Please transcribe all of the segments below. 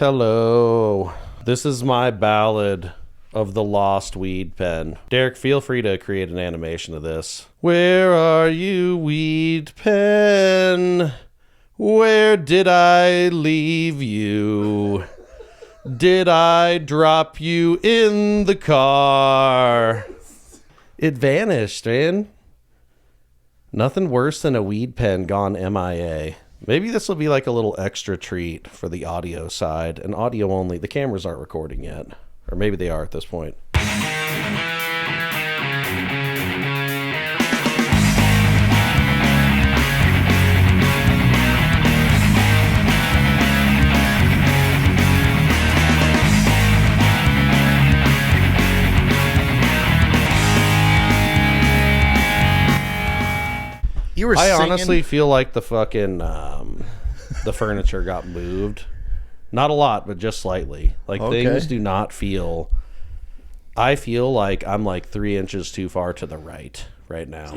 Hello. This is my ballad of the lost weed pen. Derek, feel free to create an animation of this. Where are you, weed pen? Where did I leave you? Did I drop you in the car? It vanished, man. Nothing worse than a weed pen gone MIA. Maybe this will be like a little extra treat for the audio side. And audio only. The cameras aren't recording yet. Or maybe they are at this point. I honestly feel like the fucking the furniture got moved. Not a lot, but just slightly. Like things do not feel. I feel like I'm like 3 inches too far to the right now.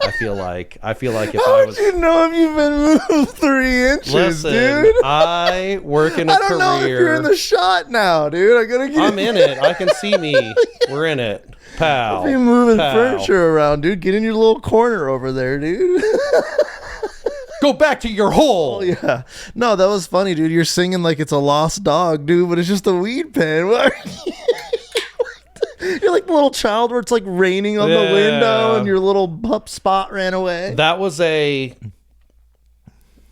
I feel like if How would you know if you've been moved 3 inches, listen, dude? I work in a career. I don't know if you're in the shot now, dude. I'm in it. I can see me. We're in it. Pow. If you're moving furniture around, dude, get in your little corner over there, dude. Go back to your hole. Oh, yeah. No, that was funny, dude. You're singing like it's a lost dog, dude, but it's just a weed pen. You're like the little child where it's like raining on the window and your little pup Spot ran away. That was a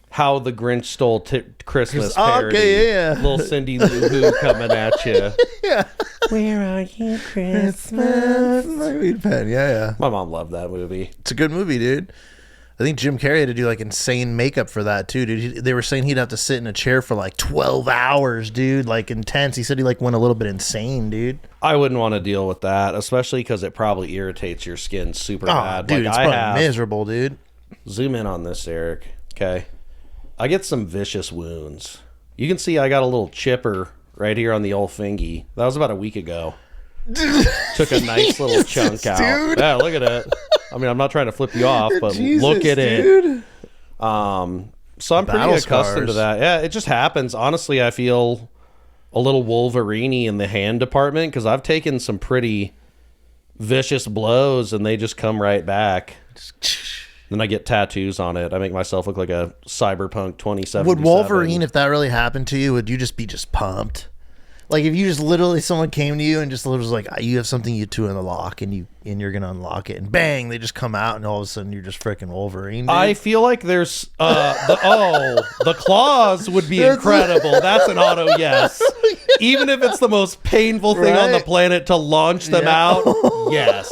How the Grinch Stole Christmas parody. Okay, yeah. Little Cindy Lou Who coming at you. Yeah. Where are you, Christmas? My weed pen, yeah. My mom loved that movie. It's a good movie, dude. I think Jim Carrey had to do like insane makeup for that too, dude. They were saying he'd have to sit in a chair for like 12 hours, dude, like intense. He said he like went a little bit insane, dude. I wouldn't want to deal with that, especially because it probably irritates your skin super bad. Dude, like it's miserable, dude. Zoom in on this, Eric. Okay. I get some vicious wounds. You can see I got a little chipper right here on the old fingy. That was about a week ago. Took a nice little chunk out. Dude. Yeah, look at it. I mean, I'm not trying to flip you off, but look at dude. it. So I'm pretty accustomed to that. Yeah, it just happens. Honestly, I feel a little Wolverine-y in the hand department because I've taken some pretty vicious blows and they just come right back. Then I get tattoos on it. I make myself look like a cyberpunk 2077. Would Wolverine, if that really happened to you, would you just be pumped? Like if you just literally someone came to you and just was like, you have something you two in the lock and you're gonna unlock it and bang, they just come out and all of a sudden you're just freaking Wolverine. Dude. I feel like there's the claws would be incredible. That's an auto yes. Even if it's the most painful thing on the planet to launch them out, yes.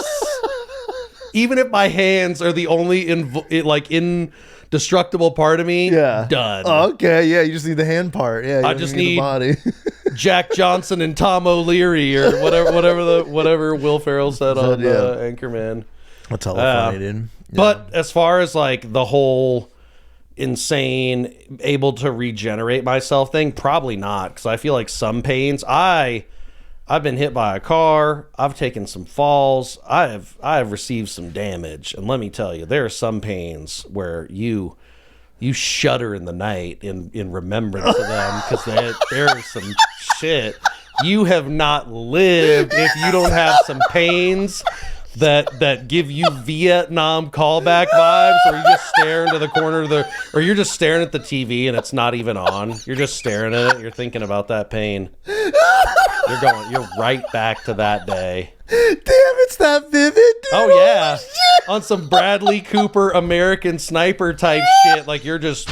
Even if my hands are the only indestructible part of me, done. Oh, okay, yeah, you just need the hand part. Yeah, I just need the body. Jack Johnson and Tom O'Leary or whatever Will Ferrell said on Anchorman. That's hella funny, dude. Yeah. But as far as like the whole insane able to regenerate myself thing, probably not, because I feel like some pains I've been hit by a car. I've taken some falls. I have received some damage, and let me tell you, there are some pains where you shudder in the night in remembrance of them because there is some shit you have not lived if you don't have some pains that give you Vietnam callback vibes, or you just stare into the corner of or you're just staring at the TV and it's not even on. You're just staring at it. You're thinking about that pain. You're right back to that day. Damn, it's that vivid, dude. Oh yeah. On some Bradley Cooper American Sniper type shit. Like you're just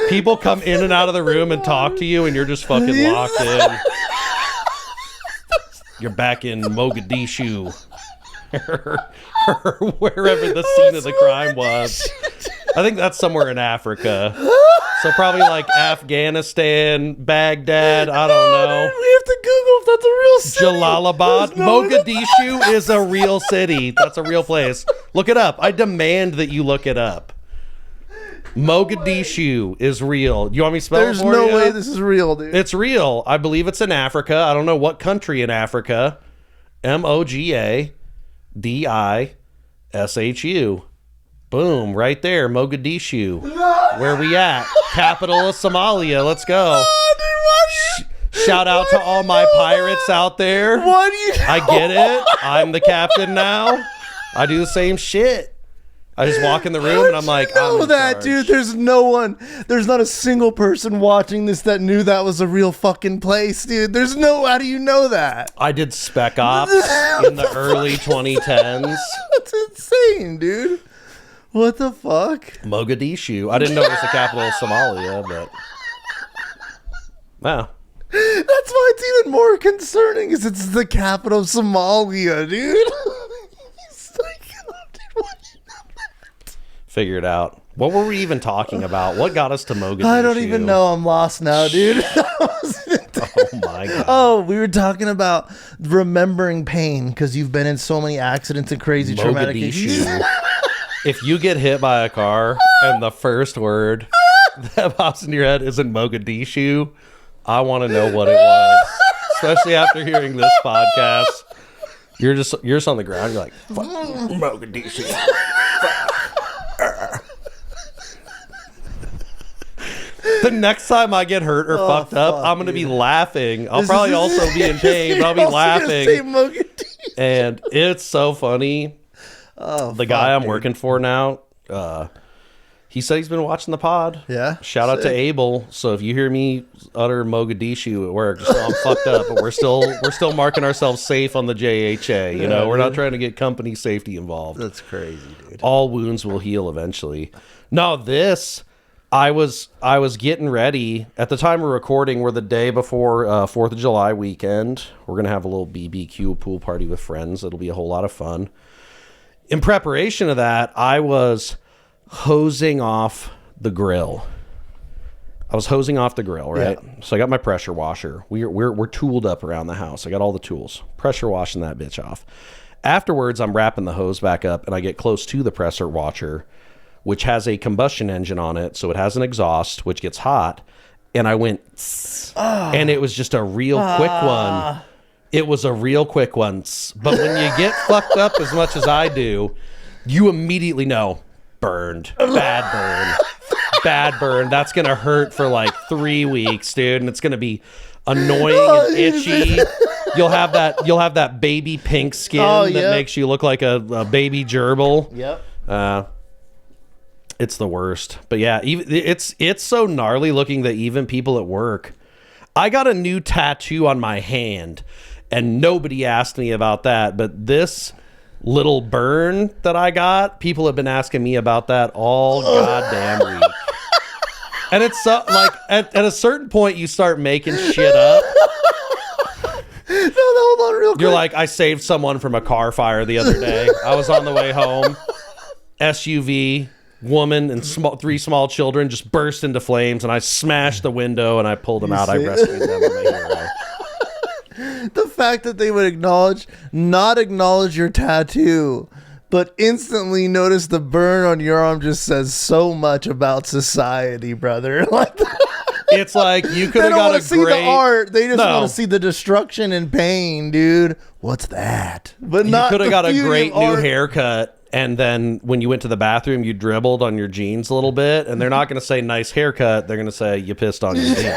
people come in and out of the room and talk to you and you're just fucking locked in. You're back in Mogadishu or wherever the scene of the crime was. I think that's somewhere in Africa. So probably like Afghanistan, Baghdad, I don't know. We have to Google if that's a real city. Jalalabad. Mogadishu is a real city. That's a real place. Look it up. I demand that you look it up. Mogadishu is real. You want me to spell it for you? There's no way this is real, dude. It's real. I believe it's in Africa. I don't know what country in Africa. Mogadishu. Boom, right there, Mogadishu. Where we at? Capital of Somalia. Let's go. Shout out to all my pirates out there. Why do you know? I get it. I'm the captain now. I do the same shit. I just walk in the room and I'm like, I'm in that, charge. dude. There's no one. There's not a single person watching this that knew that was a real fucking place, dude. There's no. How do you know that? I did Spec Ops in the early 2010s. That's insane, dude. What the fuck? Mogadishu. I didn't know it was the capital of Somalia, but wow. That's why it's even more concerning, is it's the capital of Somalia, dude. He's like, oh, dude, why do you know that? Figure it out. What were we even talking about? What got us to Mogadishu? I don't even know. I'm lost now, dude. Oh my god. Oh, we were talking about remembering pain because you've been in so many accidents and crazy traumatic issues. Mogadishu. If you get hit by a car and the first word that pops in your head isn't Mogadishu, I want to know what it was. Especially after hearing this podcast. You're just on the ground. You're like, fuck Mogadishu. The next time I get hurt or fucked up, I'm going to be laughing. I'll probably also be in pain, but I'll be laughing. And it's so funny. The guy I'm working for now, he said he's been watching the pod. Yeah. Shout out to Abel. So if you hear me utter Mogadishu at work, just know I'm fucked up, but we're still marking ourselves safe on the JHA. You know, we're not trying to get company safety involved. That's crazy, dude. All wounds will heal eventually. No, I was getting ready at the time we're recording. We're the day before 4th of July weekend. We're gonna have a little BBQ pool party with friends. It'll be a whole lot of fun. In preparation of that, I was hosing off the grill. Right? Yeah. So I got my pressure washer. We're tooled up around the house. I got all the tools. Pressure washing that bitch off. Afterwards, I'm wrapping the hose back up, and I get close to the pressure washer, which has a combustion engine on it, so it has an exhaust, which gets hot. And I went, and it was just a real quick one. It was a real quick one. But when you get fucked up as much as I do, you immediately know, burned. Bad burn. That's going to hurt for like 3 weeks, dude. And it's going to be annoying and itchy. You'll have that baby pink skin that makes you look like a baby gerbil. Yep. It's the worst. But yeah, it's so gnarly looking that even people at work. I got a new tattoo on my hand, and nobody asked me about that. But this little burn that I got, people have been asking me about that all goddamn week. And it's so, like at a certain point, you start making shit up. No, hold on real quick. You're like, I saved someone from a car fire the other day. I was on the way home. SUV. Woman and 3 small children just burst into flames, and I smashed the window and I pulled them out. I rescued them. I'm a hero. The fact that they would not acknowledge your tattoo, but instantly notice the burn on your arm just says so much about society, brother. It's like you could have got a see the art. They just want to see the destruction and pain, dude. What's that? But you could have got a great new haircut. And then when you went to the bathroom, you dribbled on your jeans a little bit. And they're not going to say nice haircut. They're going to say you pissed on your jeans.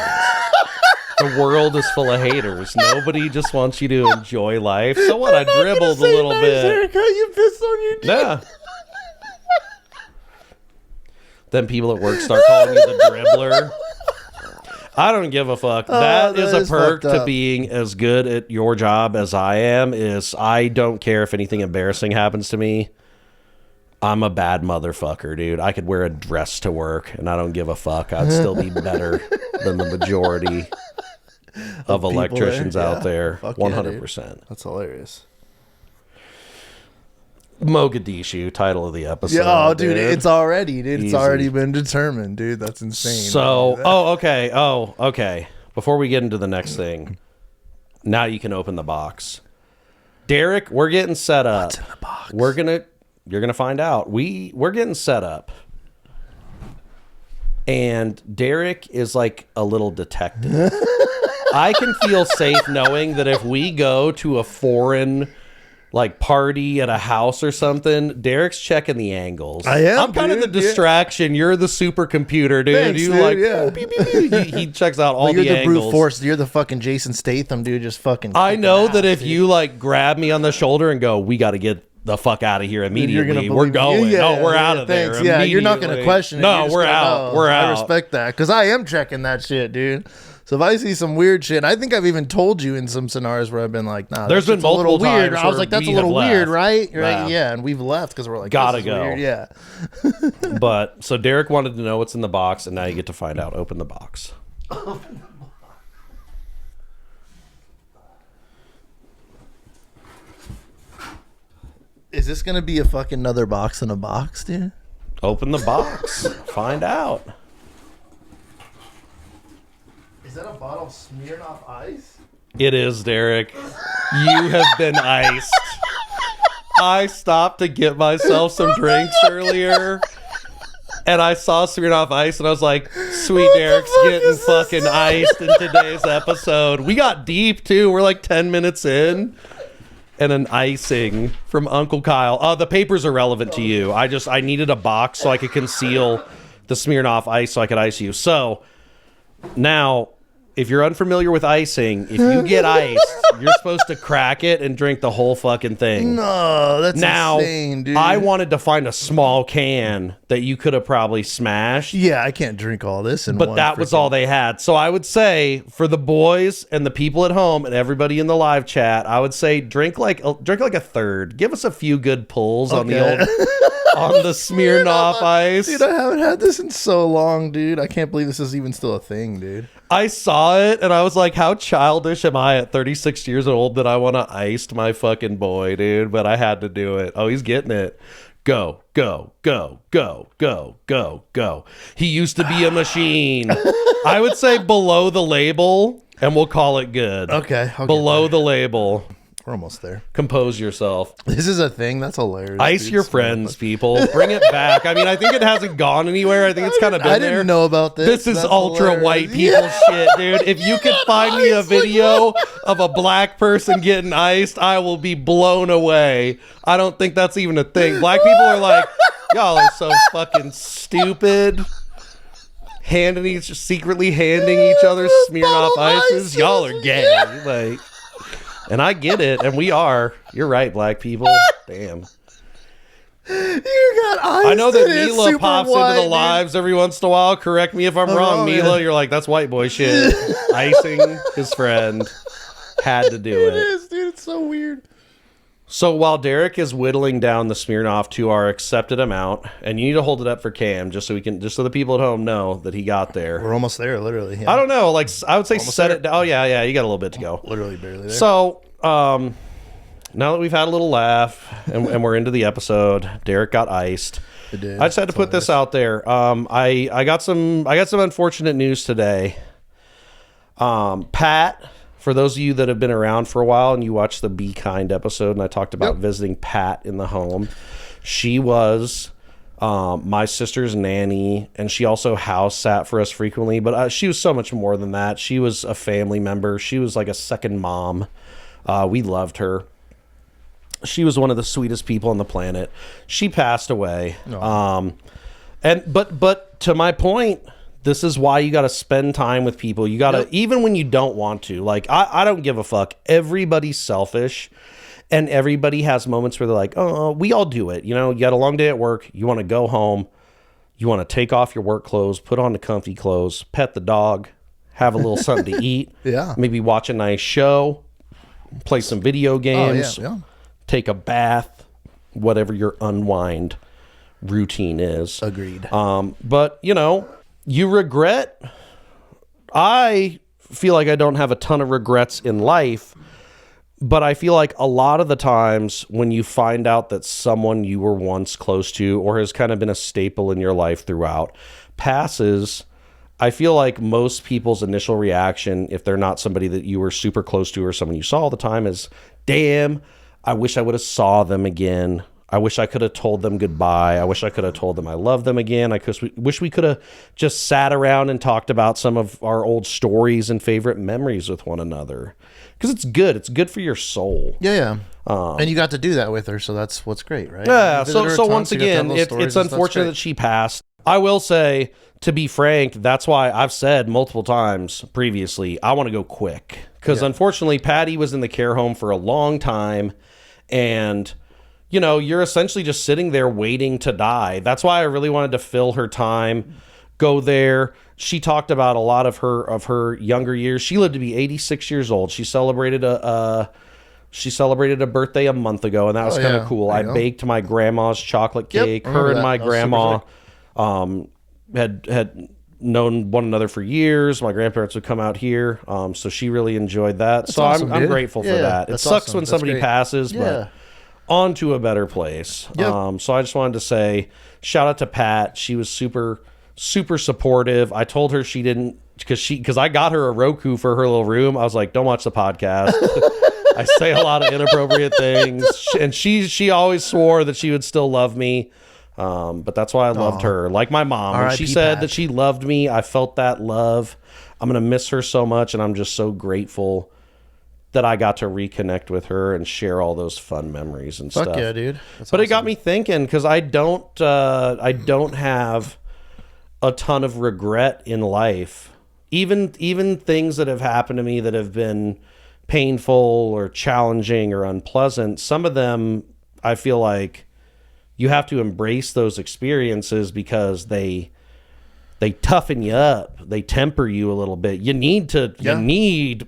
The world is full of haters. Nobody just wants you to enjoy life. So what? I dribbled a little bit. Haircut, you pissed on your jeans. Yeah. Then people at work start calling you the dribbler. I don't give a fuck. That is a perk to being as good at your job as I am. Is I don't care if anything embarrassing happens to me. I'm a bad motherfucker, dude. I could wear a dress to work, and I don't give a fuck. I'd still be better than the majority of electricians out there. 100%. That's hilarious. Mogadishu, title of the episode. Yeah, dude, it's already been determined, dude. That's insane. So, okay. Before we get into the next thing, now you can open the box. Derek, we're getting set up. What's in the box? You're gonna find out. We're getting set up, and Derek is like a little detective. I can feel safe knowing that if we go to a foreign like party at a house or something, Derek's checking the angles. I am. I'm kind of the distraction. You're the supercomputer, dude. Thanks, You dude, like yeah. pew, pew, pew, pew. He checks out all you're the the angles. brute force. You're the fucking Jason Statham, dude. Just fucking. I know that if dude. you like grab me on the shoulder and go, we got to get the fuck out of here immediately. We're going. Yeah, We're out of thanks. there. Yeah, you're not going to question it. No, You're just we're gonna out. know. We're out. I respect that because I am checking that shit, dude. So if I see some weird shit, I think I've even told you in some scenarios where I've been like, nah, there's been multiple a little weird. times I was where like, that's we a little have weird, left. right? Yeah. Yeah, and we've left because we're like, Gotta this is go. weird. Yeah. But so Derek wanted to know what's in the box, and now you get to find out. Open the box. Is this gonna be a fucking another box in a box, dude? Open the box. Find out. Is that a bottle of Smirnoff Ice? It is, Derek. You have been iced. I stopped to get myself some drinks earlier, and I saw Smirnoff Ice, and I was like, sweet, Derek's getting fucking iced in today's episode. We got deep, too. We're like 10 minutes in. And an icing from Uncle Kyle. The papers are relevant to you. I needed a box so I could conceal the Smirnoff Ice so I could ice you. So now, if you're unfamiliar with icing, if you get iced, you're supposed to crack it and drink the whole fucking thing. No, that's now, insane, dude. I wanted to find a small can that you could have probably smashed. Yeah, I can't drink all this. But that was all they had. So I would say for the boys and the people at home and everybody in the live chat, I would say drink like a third. Give us a few good pulls on the old on the Smirnoff Ice. Dude, I haven't had this in so long, dude. I can't believe this is even still a thing, dude. I saw it and I was like, how childish am I at 36 years old that I want to ice my fucking boy, dude? But I had to do it. Oh, he's getting it. Go, go, go, go, go, go, go. He used to be a machine. I would say below the label, and we'll call it good. Okay. Below the label. We're almost there. Compose yourself. This is a thing. That's hilarious. Ice dude. your friends, people. Bring it back. I mean, I think it hasn't gone anywhere. I think it's kind of been there. I didn't know about this. This is That's ultra hilarious. white people shit, dude. If you could find me a video of a black person getting iced, I will be blown away. I don't think that's even a thing. Black people are like, y'all are so fucking stupid. Secretly handing each other Smirnoff ices. Y'all are gay. Like, and I get it, and we are. You're right, black people. Damn. You got ice. I know that and it's Mila super pops white, into the dude. lives every once in a while. Correct me if I'm wrong, Mila. yeah. You're like, that's white boy shit. Icing his friend. Had to do It it. is, dude. It's so weird. So while Derek is whittling down the Smirnoff to our accepted amount, and you need to hold it up for Cam just so the people at home know that he got there. We're almost there, literally. Yeah. I don't know, like I would say Almost set there. it down. Oh yeah, you got a little bit to go. Literally barely there. So, now that we've had a little laugh and we're into the episode, Derek got iced. It did. I just had to put this out there. I got some unfortunate news today. Pat, for those of you that have been around for a while and you watched the Be Kind episode, and I talked about visiting Pat in the home. She was my sister's nanny, and she also house sat for us frequently. But she was so much more than that. She was a family member. She was like a second mom. We loved her. She was one of the sweetest people on the planet. She passed away. But to my point, this is why you got to spend time with people. You got to, even when you don't want to. Like, I don't give a fuck. Everybody's selfish, and everybody has moments where they're like, oh, we all do it. You know, you got a long day at work. You want to go home. You want to take off your work clothes, put on the comfy clothes, pet the dog, have a little something to eat. Yeah. Maybe watch a nice show, play some video games, yeah. take a bath, whatever your unwind routine is. Agreed. But, you know, you regret. I feel like I don't have a ton of regrets in life, but I feel like a lot of the times when you find out that someone you were once close to or has kind of been a staple in your life throughout passes, I feel like most people's initial reaction, if they're not somebody that you were super close to or someone you saw all the time, is, damn, I wish I would have saw them again. I wish I could have told them goodbye. I wish I could have told them I love them again. Wish we could have just sat around and talked about some of our old stories and favorite memories with one another. Because it's good. It's good for your soul. Yeah. And you got to do that with her, so that's what's great, right? Yeah. So once again, it's unfortunate that she passed. I will say, to be frank, that's why I've said multiple times previously, I want to go quick. Because unfortunately, Patty was in the care home for a long time, and you're essentially just sitting there waiting to die. That's why I really wanted to fill her time, go there. She talked about a lot of her younger years. She lived to be 86 years old. She celebrated a birthday a month ago, and that was kind of cool. I baked my grandma's chocolate cake. Her and my grandma had known one another for years. My grandparents would come out here, so she really enjoyed that. That's awesome, I'm grateful for that. It sucks when somebody passes, but on to a better place. So I just wanted to say shout out to Pat. She was super supportive. I told her she didn't, because I got her a Roku for her little room. I was like, don't watch the podcast. I say a lot of inappropriate things, and she always swore that she would still love me. But that's why I loved her, like my mom. When she said that she loved me, I felt that love. I'm gonna miss her so much, and I'm just so grateful that I got to reconnect with her and share all those fun memories and stuff. Fuck yeah, dude. That's awesome. It got me thinking, because I don't have a ton of regret in life. Even things that have happened to me that have been painful or challenging or unpleasant, some of them I feel like you have to embrace those experiences because they toughen you up. They temper you a little bit. You need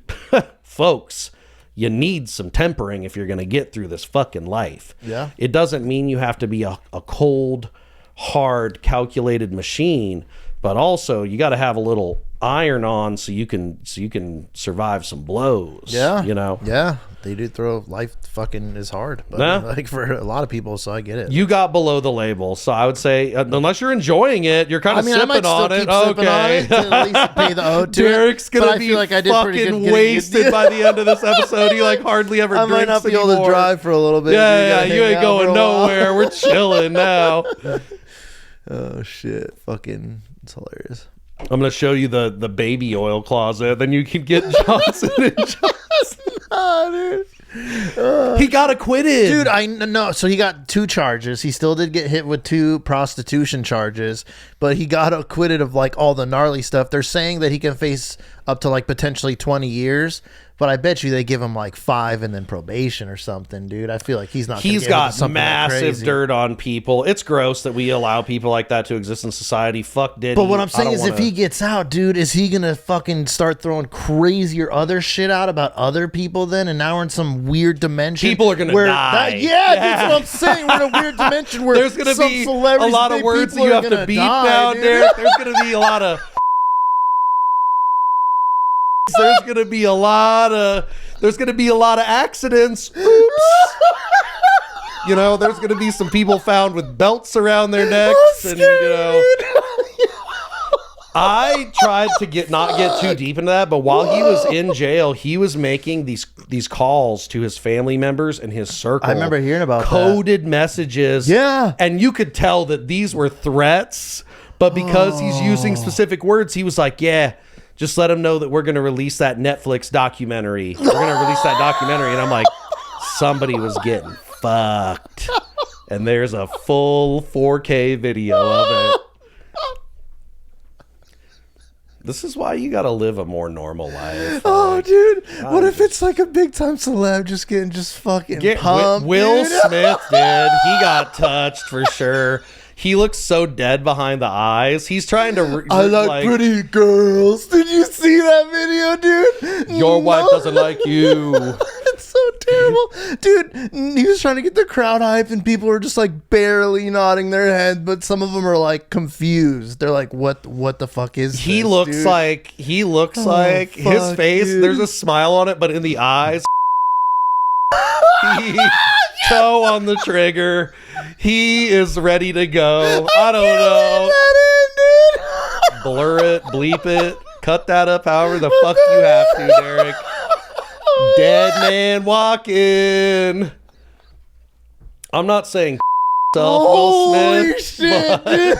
folks, you need some tempering if you're going to get through this fucking life. Yeah. It doesn't mean you have to be a cold, hard, calculated machine, but also you got to have a little iron on so you can survive some blows. Yeah. Yeah. They do throw life fucking is hard, but like for a lot of people, so I get it. You got below the label, so I would say unless you're enjoying it, you're kind of sipping on it. Okay, to at least pay the ode to Derek's it. gonna be like fucking wasted by the end of this episode. He like hardly ever drinks anymore. I might not be able to drive for a little bit. Yeah, you ain't going nowhere. We're chilling now. Oh shit, fucking, it's hilarious. I'm gonna show you the baby oil closet, then you can get Johnson and Johnson. Dude. He got acquitted. Dude, I know. So he got 2 charges. He still did get hit with 2 prostitution charges, but he got acquitted of like all the gnarly stuff. They're saying that he can face up to like potentially 20 years, but I bet you they give him like 5 and then probation or something, dude. I feel like he's not. He's got massive dirt on people. It's gross that we allow people like that to exist in society. Fuck Diddy. But what I'm saying is, if he gets out, dude, is he gonna fucking start throwing crazier other shit out about other people then? And now we're in some weird dimension. People are gonna die. That's what I'm saying. We're in a weird dimension where there's gonna be a lot of words that you have to beep now, Derek. There's gonna be a lot of. There's gonna be a lot of accidents. Oops. There's gonna be some people found with belts around their necks, and I tried to not get too deep into that, but while he was in jail, he was making these calls to his family members and his circle. I remember hearing about coded messages. Yeah, and you could tell that these were threats, but because he's using specific words, he was like, "Yeah, just let him know that we're going to release that Netflix documentary. We're going to release that documentary." And I'm like, somebody was getting fucked. And there's a full 4K video of it. This is why you got to live a more normal life. Dude. What if it's like a big time celeb just getting fucking pumped? Will Smith did. He got touched for sure. He looks so dead behind the eyes. He's trying to... I like pretty girls. Did you see that video, dude? Your wife doesn't like you. It's so terrible. Dude, he was trying to get the crowd hype, and people were just like barely nodding their head, but some of them are like confused. They're like, what the fuck is this, He looks like his face, dude. There's a smile on it, but in the eyes... toe on the trigger. He is ready to go. I don't know. Blur it, bleep it, cut that up however the fuck you have to, Derek. Dead man walking. I'm not saying Holy Will Smith. shit, dude.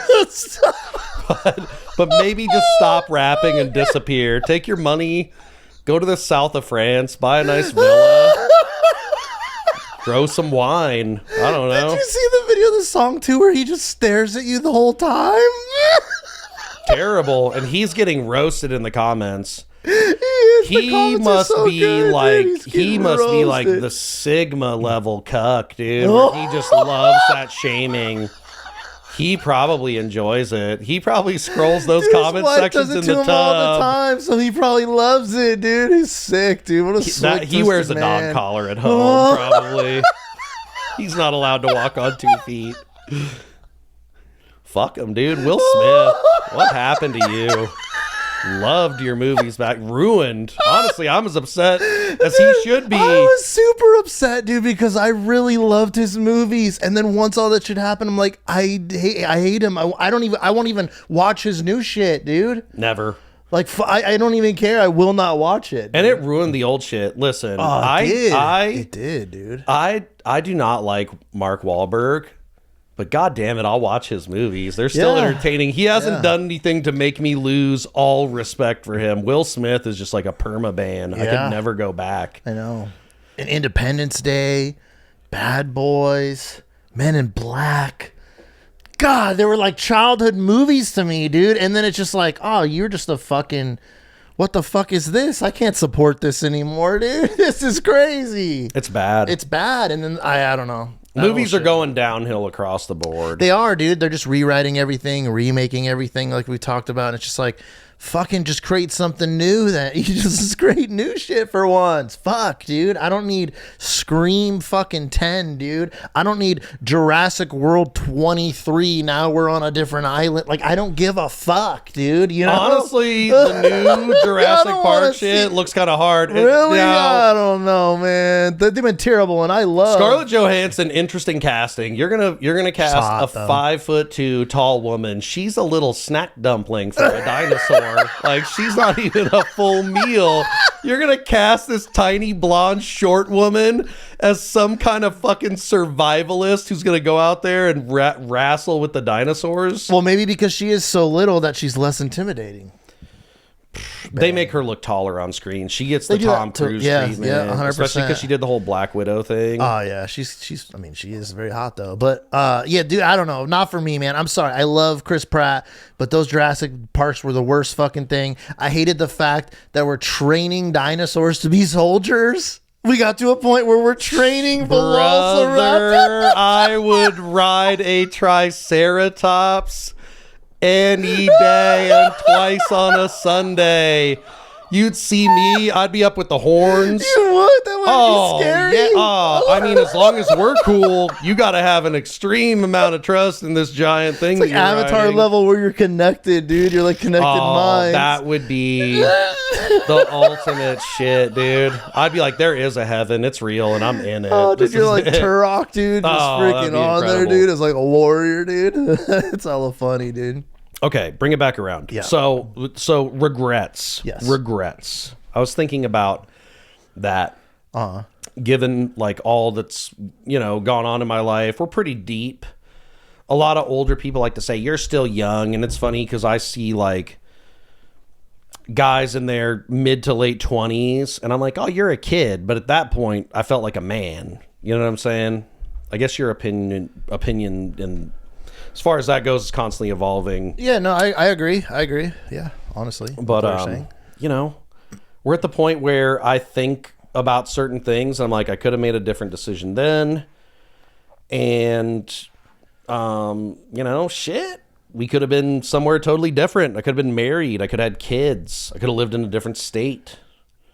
But maybe just stop rapping and disappear. Take your money, go to the south of France, buy a nice villa, grow some wine. I don't know. Did you see the video of the song too where he just stares at you the whole time? Terrible. And he's getting roasted in the comments. He must be like the Sigma level cuck, dude. Where he just loves that shaming. He probably enjoys it. He probably scrolls those comment sections in the tub all the time, so he probably loves it, dude. He's sick, dude. What a he wears a dog collar at home, probably. He's not allowed to walk on 2 feet. Fuck him, dude. Will Smith, what happened to you? Loved your movies back. Ruined. Honestly, I'm as upset as he should be. I was super upset, dude, because I really loved his movies. And then once all that shit happened, I'm like, I hate him. I won't even watch his new shit, dude. Never. Like, I don't even care. I will not watch it. Dude. And it ruined the old shit. Listen, it did, dude. I do not like Mark Wahlberg. But God damn it, I'll watch his movies. They're still entertaining. He hasn't done anything to make me lose all respect for him. Will Smith is just like a perma-ban. I could never go back. I know. And Independence Day, Bad Boys, Men in Black. God, they were like childhood movies to me, dude. And then it's just like, oh, you're just a fucking... What the fuck is this? I can't support this anymore, dude. This is crazy. It's bad. It's bad. And then I don't know. Movies are going downhill across the board. They are, dude. They're just rewriting everything, remaking everything like we talked about. And it's just like, fucking just create something new. That you just create new shit for once. Fuck, dude. I don't need Scream fucking 10, dude. I don't need Jurassic World 23. Now we're on a different island. Like, I don't give a fuck, dude. You know? Honestly, the new Jurassic Park shit looks kind of hard. Really? I don't know, man. They've been terrible, and I love Scarlett Johansson. Interesting casting. You're gonna cast a 5'2" tall woman. She's a little snack dumpling for a dinosaur. Like, she's not even a full meal. You're gonna cast this tiny blonde short woman as some kind of fucking survivalist who's gonna go out there and wrestle with the dinosaurs. Well, maybe because she is so little that she's less intimidating. They make her look taller on screen. She gets the Tom Cruise treatment. Yeah, 100%. Especially because she did the whole Black Widow thing. Oh yeah, she's. I mean, she is very hot though. But yeah, dude, I don't know. Not for me, man. I'm sorry. I love Chris Pratt, but those Jurassic Parks were the worst fucking thing. I hated the fact that we're training dinosaurs to be soldiers. We got to a point where we're training Velociraptor. I would ride a Triceratops any day and twice on a Sunday. You'd see me, I'd be up with the horns. You would? That would be scary. Yeah. I mean, as long as we're cool, you got to have an extreme amount of trust in this giant thing. It's like Avatar riding. Level where you're connected, dude. You're like connected minds. That would be the ultimate shit, dude. I'd be like, there is a heaven. It's real, and I'm in it. Oh, dude, you're like Turok, dude. Just freaking on there, dude. It's like a warrior, dude. It's hella funny, dude. Okay, bring it back around. Yeah. So regrets. Yes. Regrets. I was thinking about that. Given like all that's, gone on in my life, we're pretty deep. A lot of older people like to say you're still young, and it's funny because I see like guys in their mid to late 20s, and I'm like, oh, you're a kid. But at that point, I felt like a man. You know what I'm saying? I guess your opinion and as far as that goes, it's constantly evolving. Yeah, no, I agree. Yeah, honestly. But we're at the point where I think about certain things. I'm like, I could have made a different decision then. And, shit. We could have been somewhere totally different. I could have been married. I could have had kids. I could have lived in a different state.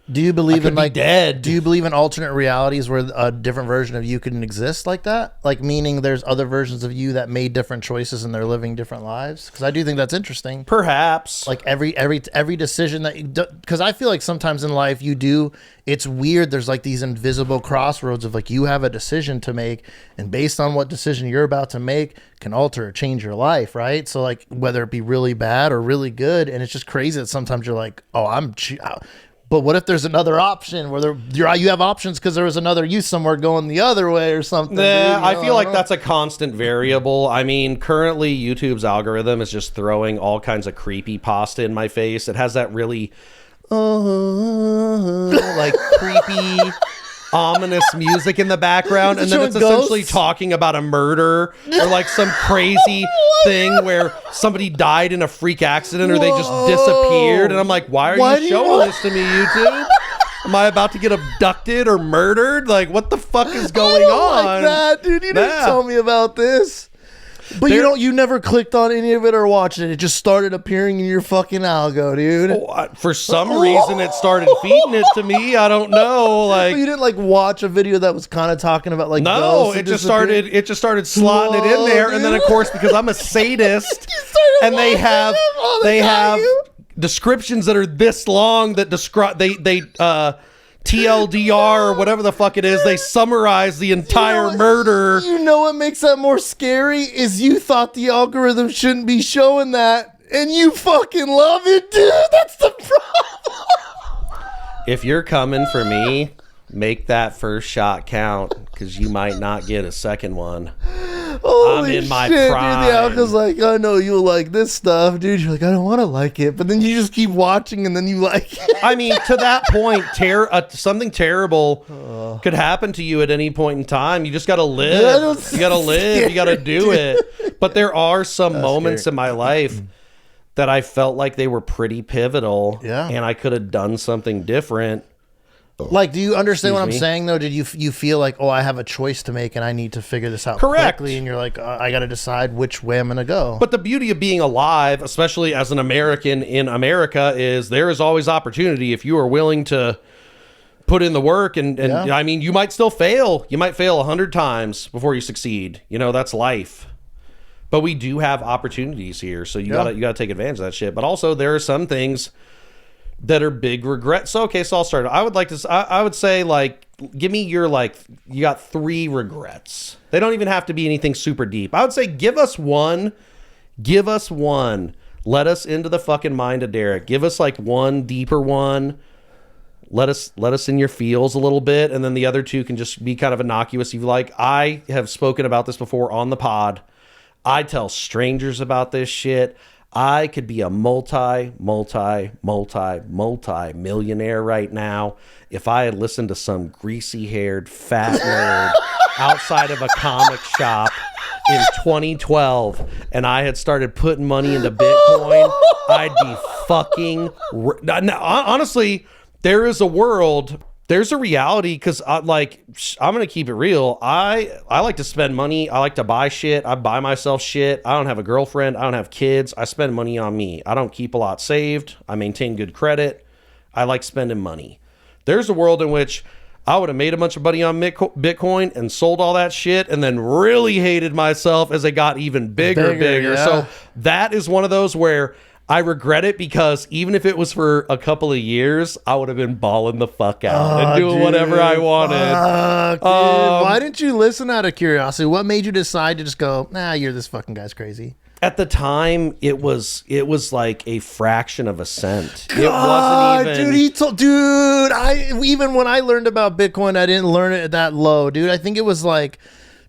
Do you believe in like dead? Do you believe in alternate realities where a different version of you can exist like that? Like meaning there's other versions of you that made different choices and they're living different lives? Because I do think that's interesting. Perhaps. Like every decision that you do, because I feel like sometimes in life it's weird. There's like these invisible crossroads of like you have a decision to make, and based on what decision you're about to make can alter or change your life, right? So like whether it be really bad or really good, and it's just crazy that sometimes you're like, oh, But what if there's another option where you have options because there was another you somewhere going the other way or something? Nah, I feel like that's a constant variable. I mean, currently YouTube's algorithm is just throwing all kinds of creepy pasta in my face. It has that really like creepy, ominous music in the background, and then it's essentially talking about a murder or like some crazy thing where somebody died in a freak accident or they just disappeared, and I'm like, why are you showing this to me, YouTube? Am I about to get abducted or murdered? Like, what the fuck is going on? Like that, dude. You didn't tell me about this. But you never clicked on any of it or watched it. It just started appearing in your fucking algo, dude. For some reason, it started feeding it to me. I don't know. Like, but you didn't like watch a video that was kind of talking about like no. It just started slotting it in there, and then of course because I'm a sadist, and they have descriptions that are this long that describe they TLDR or whatever the fuck it is, they summarize the entire murder. You know what makes that more scary is you thought the algorithm shouldn't be showing that, and you fucking love it, dude. That's the problem. If you're coming for me, make that first shot count, because you might not get a second one. Holy I'm in my shit, prime. Dude, the algo's like, I know you'll like this stuff, dude. You're like, I don't want to like it, but then you just keep watching, and then you like it. I mean, to that point, something terrible could happen to you at any point in time. You just got to live. You got to live. You got to do it. But there are some moments in my life that I felt like they were pretty pivotal, and I could have done something different. Like, do you understand what I'm saying, though? Did you feel like, I have a choice to make and I need to figure this out correctly? And you're like, I got to decide which way I'm going to go. But the beauty of being alive, especially as an American in America, is there is always opportunity if you are willing to put in the work. And I mean, you might still fail. You might fail 100 times before you succeed. You know, that's life. But we do have opportunities here. So you gotta take advantage of that shit. But also there are some things that are big regrets. So, okay, so I'll start. I would say, like, give me your, like, you got 3 regrets. They don't even have to be anything super deep. I would say give us one. Give us one. Let us into the fucking mind of Derek. Give us, like, one deeper one. Let us in your feels a little bit, and then the other 2 can just be kind of innocuous if you like. I have spoken about this before on the pod. I tell strangers about this shit. I could be a multi-millionaire right now if I had listened to some greasy-haired fat nerd outside of a comic shop in 2012 and I had started putting money into Bitcoin. I'd be fucking... honestly, there is a world... There's a reality, because I'm going to keep it real. I like to spend money. I like to buy shit. I buy myself shit. I don't have a girlfriend. I don't have kids. I spend money on me. I don't keep a lot saved. I maintain good credit. I like spending money. There's a world in which I would have made a bunch of money on Bitcoin and sold all that shit and then really hated myself as it got even bigger. Yeah. So that is one of those where I regret it, because even if it was for a couple of years, I would have been balling the fuck out and doing whatever I wanted. Why didn't you listen out of curiosity? What made you decide to just go, nah, you're this fucking guy's crazy? At the time, it was like a fraction of a cent. God, it wasn't even... Dude, even when I learned about Bitcoin, I didn't learn it that low, dude. I think it was like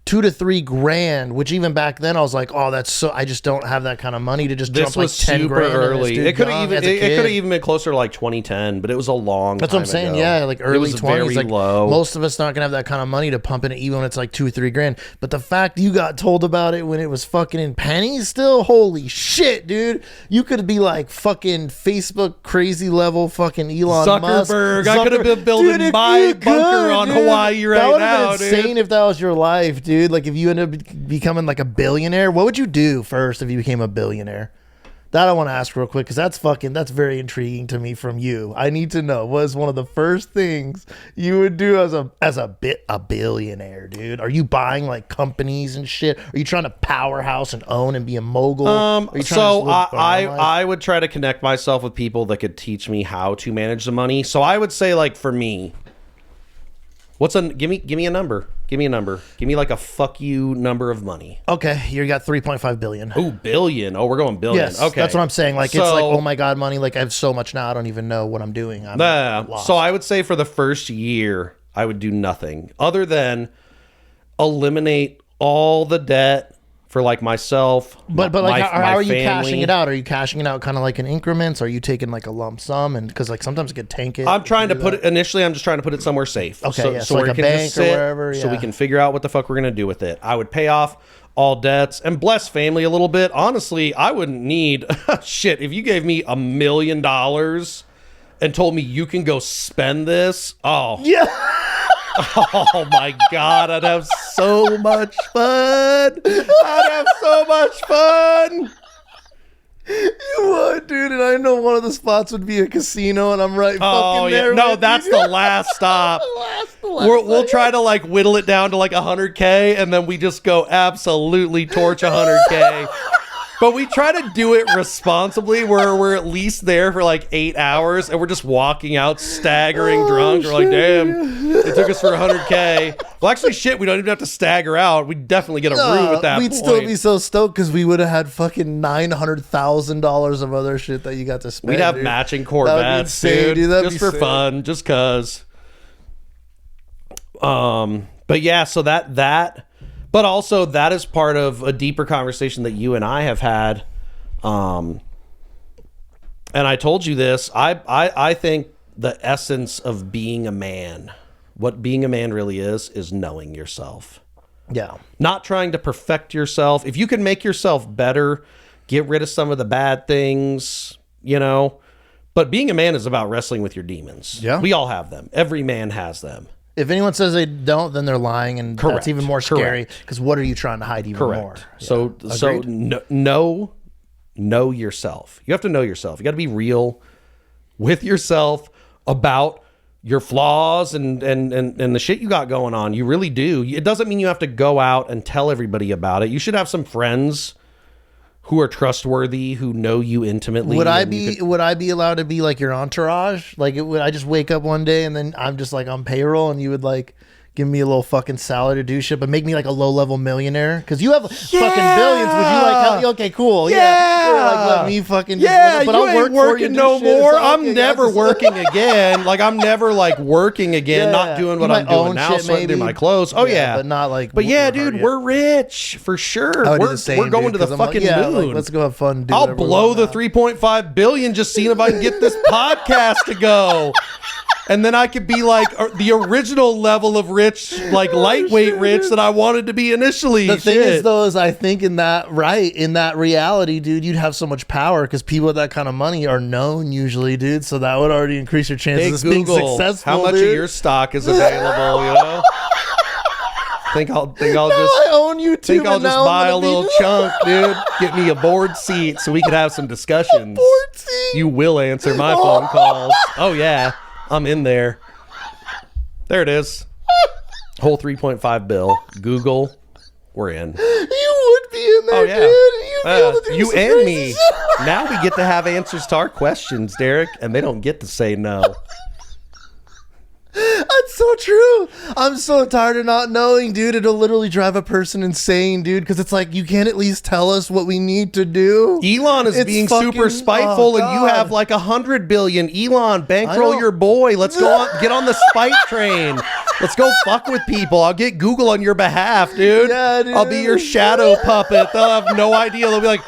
$2,000 to $3,000, which even back then I was like, oh, that's so. I just don't have that kind of money to just jump like 10 grand. Early. It could have even been closer to like 2010, but it was a long. That's what I'm saying. Ago. Yeah, like early 20s. Like low. Most of us not gonna have that kind of money to pump in it, even when it's like $2,000 or $3,000. But the fact you got told about it when it was fucking in pennies, still, holy shit, dude! You could be like fucking Facebook crazy level, fucking Elon Zuckerberg. Musk. I could have been building my bunker on Hawaii right now. That would have been insane if that was your life, dude. Like if you ended up becoming like a billionaire, what would you do first if you became a billionaire? That I want to ask real quick, because that's very intriguing to me from you. I need to know, what is one of the first things you would do as a billionaire, dude? Are you buying like companies and shit? Are you trying to powerhouse and own and be a mogul? So I would try to connect myself with people that could teach me how to manage the money. So I would say, like, for me, give me a number. Give me a number. Give me like a fuck you number of money. Okay, you got 3.5 billion. Oh, billion. Oh, we're going billion. Yes, okay. that's what I'm saying. Like, it's like, oh my God, money. Like, I have so much now, I don't even know what I'm doing. I'm lost. So I would say for the first year, I would do nothing other than eliminate all the debt for like myself. But like, how are you family. cashing it out? Are you cashing it out kind of like in increments? Or are you taking like a lump sum? And because like sometimes it could tank it. I'm trying to put it initially. I'm just trying to put it somewhere safe. Okay, so like a bank or wherever. So we can figure out what the fuck we're gonna do with it. I would pay off all debts and bless family a little bit. Honestly, I wouldn't need shit. If you gave me $1 million and told me you can go spend this, yeah. Oh my God, I'd have so much fun. I'd have so much fun. You would, dude. And I know one of the spots would be a casino, and I'm right fucking there. No, with that's you. the last stop. We'll try to like whittle it down to like 100K, and then we just go absolutely torch 100K. But we try to do it responsibly, where we're at least there for like 8 hours, and we're just walking out staggering drunk. We're like, damn, it took us for 100K. Well, actually, shit, we don't even have to stagger out. We'd definitely get a room at that We'd point. still be so stoked because we would have had fucking $900,000 of other shit that you got to spend. We'd have dude. matching Corvettes, dude, just for fun, just cause. But yeah, so that. But also, that is part of a deeper conversation that you and I have had. And I told you this. I think the essence of being a man, what being a man really is knowing yourself. Yeah. Not trying to perfect yourself. If you can make yourself better, get rid of some of the bad things, you know. But being a man is about wrestling with your demons. Yeah. We all have them. Every man has them. If anyone says they don't, then they're lying, and Correct. that's even more scary. Because what are you trying to hide even more? So know yourself. You have to know yourself. You got to be real with yourself about your flaws and the shit you got going on. You really do. It doesn't mean you have to go out and tell everybody about it. You should have some friends who are trustworthy, who know you intimately. Would I be allowed to be like your entourage? Like, would I just wake up one day and then I'm just like on payroll, and you would like give me a little fucking salary to do shit, but make me like a low level millionaire? Because you have fucking billions. Would you like? Okay, cool. Yeah. Like, let me fucking. Yeah, but you I'll ain't work working no more. I'm never working again. Like, I'm never like working again. Not doing what I'm doing now. Sorting through my clothes. Oh yeah, but not like. But yeah, dude, we're rich for sure. We're going to the fucking moon. Like, let's go have fun. I'll blow the 3.5 billion just seeing if I can get this podcast to go. And then I could be like the original level of rich, like lightweight rich that I wanted to be initially. The thing is, though, is I think in that reality, dude, you'd have so much power because people with that kind of money are known usually, dude. So that would already increase your chances of being successful. How much of your stock is available? You know. Think I'll just I own you too. Think I'll just buy a little chunk, dude. Get me a board seat so we could have some discussions. Board seat. You will answer my phone calls. Oh yeah. I'm in there. There it is. Whole 3.5 bill. Google. We're in. You would be in there, dude. You and me. Now we get to have answers to our questions, Derek, and they don't get to say no. That's so true. I'm so tired of not knowing, dude. It'll literally drive a person insane, dude, because it's like, you can't at least tell us what we need to do. Elon is being super spiteful, and you have like 100 billion. Elon, bankroll your boy. Let's go on, get on the spite train. Let's go fuck with people. I'll get Google on your behalf, dude. Yeah, dude. I'll be your shadow puppet. They'll have no idea. They'll be like,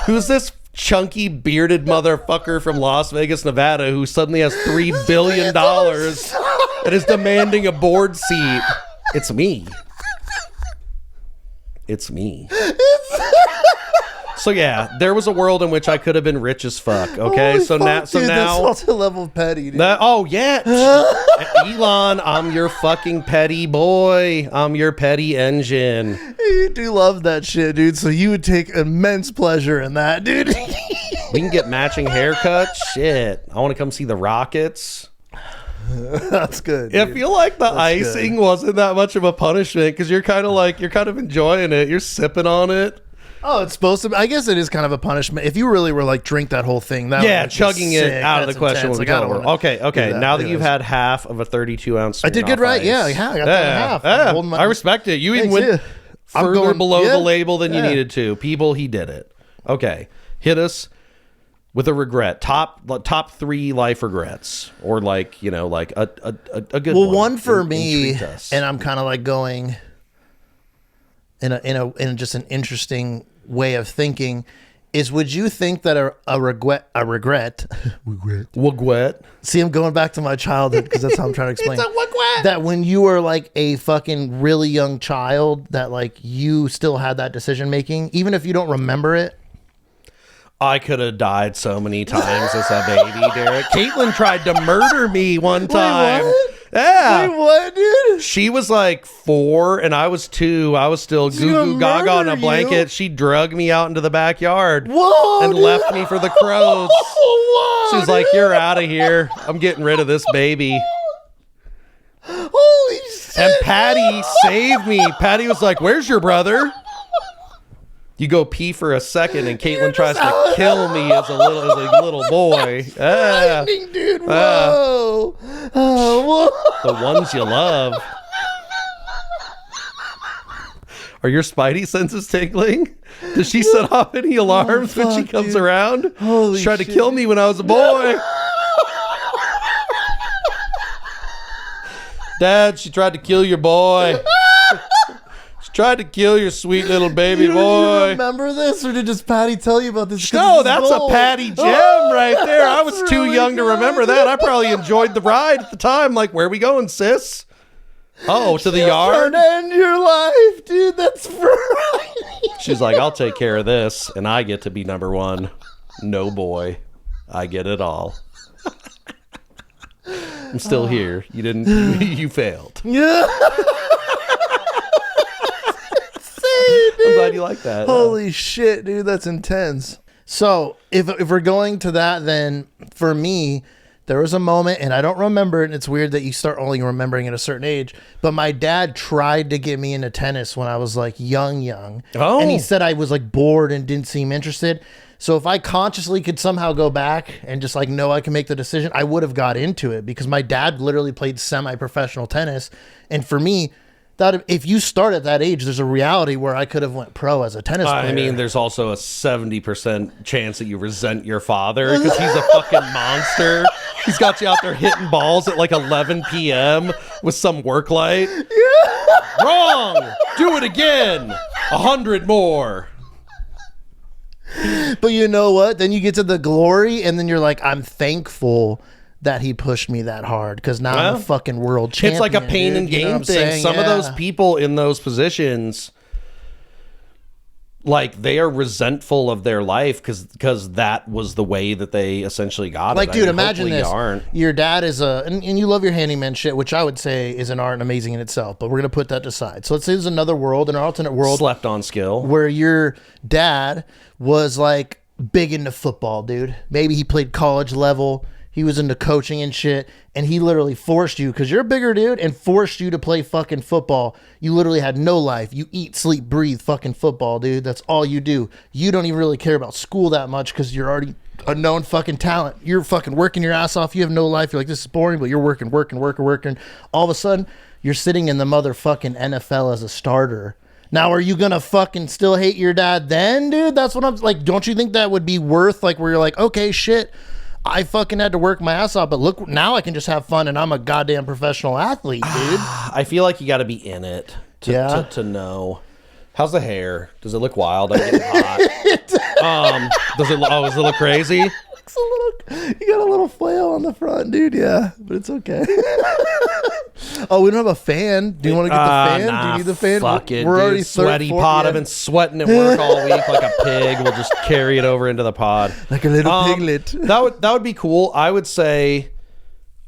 who's this chunky bearded motherfucker from Las Vegas, Nevada, who suddenly has $3 billion and is demanding a board seat? It's me. It's me. So yeah, there was a world in which I could have been rich as fuck. Okay, Holy so fuck, now, dude, that's such a level of petty, dude. Oh yeah, Elon, I'm your fucking petty boy. I'm your petty engine. You do love that shit, dude. So you would take immense pleasure in that, dude. We can get matching haircuts. Shit, I want to come see the Rockets. That's good. I feel like the icing wasn't that much of a punishment because you're kind of enjoying it. You're sipping on it. Oh, it's supposed to be. I guess it is kind of a punishment. If you really were like drink that whole thing, that would be chugging it sick. out of the That's question intense. would be Like, I don't over. wanna Okay. do that. Now that you've Anyways. had half of a 32-ounce, I did good, right? Yeah, I got that in half. I'm holding my- I respect it. You even Thanks, went I'm further going- below yeah, the label than you yeah. needed to. People, he did it. Okay, hit us with a regret. Top 3 life regrets, or like like a good. Well, one. one for me, Intrigued us. and I'm kind of like going in just an interesting way of thinking. Is would you think that a regret Wagwet. See, I'm going back to my childhood because that's how I'm trying to explain. That when you were like a fucking really young child, that like you still had that decision making, even if you don't remember it. I could have died so many times as a baby, Derek. Caitlin tried to murder me one time. what? Yeah. Wait, what, dude? She was like 4 and I was 2. I was still She goo goo gonna gaga on a murder blanket. you? She drugged me out into the backyard Whoa, and dude. left me for the crows. Whoa, She was like, "You're out of here. I'm getting rid of this baby." holy shit. And Patty saved me. Patty was like, "Where's your brother?" You go pee for a second, and Caitlin tries to kill me as a little boy. Yeah. Lightning, dude. Whoa. Whoa. The ones you love. Are your spidey senses tingling? Does she set off any alarms when she fuck, comes dude. around? Holy She tried to shit. kill me when I was a boy. Dad, she tried to kill your boy. She tried to kill your sweet little baby You boy. remember this, or did just Patty tell you about this? 'Cause No, this is that's a gold. Patty gem right there. I was That's too really young to good. remember that. I probably enjoyed the ride at the time. Like, where are we going, sis? Oh, to the yard? Trying to end your life, dude. That's right. She's like, I'll take care of this, and I get to be number 1. No, boy. I get it all. I'm still here. You didn't. You failed. Yeah. I'm glad you like that. Holy shit, dude, that's intense. So if we're going to that, then for me, there was a moment, and I don't remember it, and it's weird that you start only remembering at a certain age, but my dad tried to get me into tennis when I was like young. Oh. And he said I was like bored and didn't seem interested. So if I consciously could somehow go back and just like know I can make the decision, I would have got into it, because my dad literally played semi-professional tennis. And for me, that if you start at that age, there's a reality where I could have went pro as a tennis player. I mean, there's also a 70% chance that you resent your father because he's a fucking monster. He's got you out there hitting balls at like 11 p.m. with some work light. Yeah. Wrong. Do it again. 100 more. But you know what? Then you get to the glory, and then you're like, I'm thankful that he pushed me that hard, because now I'm Well, a fucking world champion. It's like a pain dude. and You know what gain I'm thing. saying? Some of Yeah. those people in those positions, like, they are resentful of their life because that was the way that they essentially got Like, it. dude, I mean, imagine hopefully this. You aren't. Your dad is and you love your handyman shit, which I would say is an art and amazing in itself, but we're going to put that aside. So let's say there's another world, an alternate world, Slept on skill. where your dad was like big into football, dude. Maybe he played college level. He was into coaching and shit, and he literally forced you, because you're a bigger dude, and forced you to play fucking football. You literally had no life. You eat, sleep, breathe fucking football, dude. That's all you do. You don't even really care about school that much, because you're already a known fucking talent. You're fucking working your ass off. You have no life. You're like, this is boring, but you're working. All of a sudden, you're sitting in the motherfucking NFL as a starter. Now, are you gonna fucking still hate your dad then, dude? That's what I'm like. Don't you think that would be worth, like, where you're like, okay, shit, I fucking had to work my ass off, but look, now I can just have fun, and I'm a goddamn professional athlete, dude. I feel like you got to be in it to know. How's the hair? Does it look wild? I'm getting hot. Does it look crazy? It's a little, you got a little flail on the front, dude. Yeah, but it's okay. Oh, we don't have a fan. Do you want to get the fan? Nah, Do you need the fan? Fuck it, We're dude. already Sweaty pod. I've been sweating at work all week like a pig. We'll just carry it over into the pod. like a little piglet. That would be cool. I would say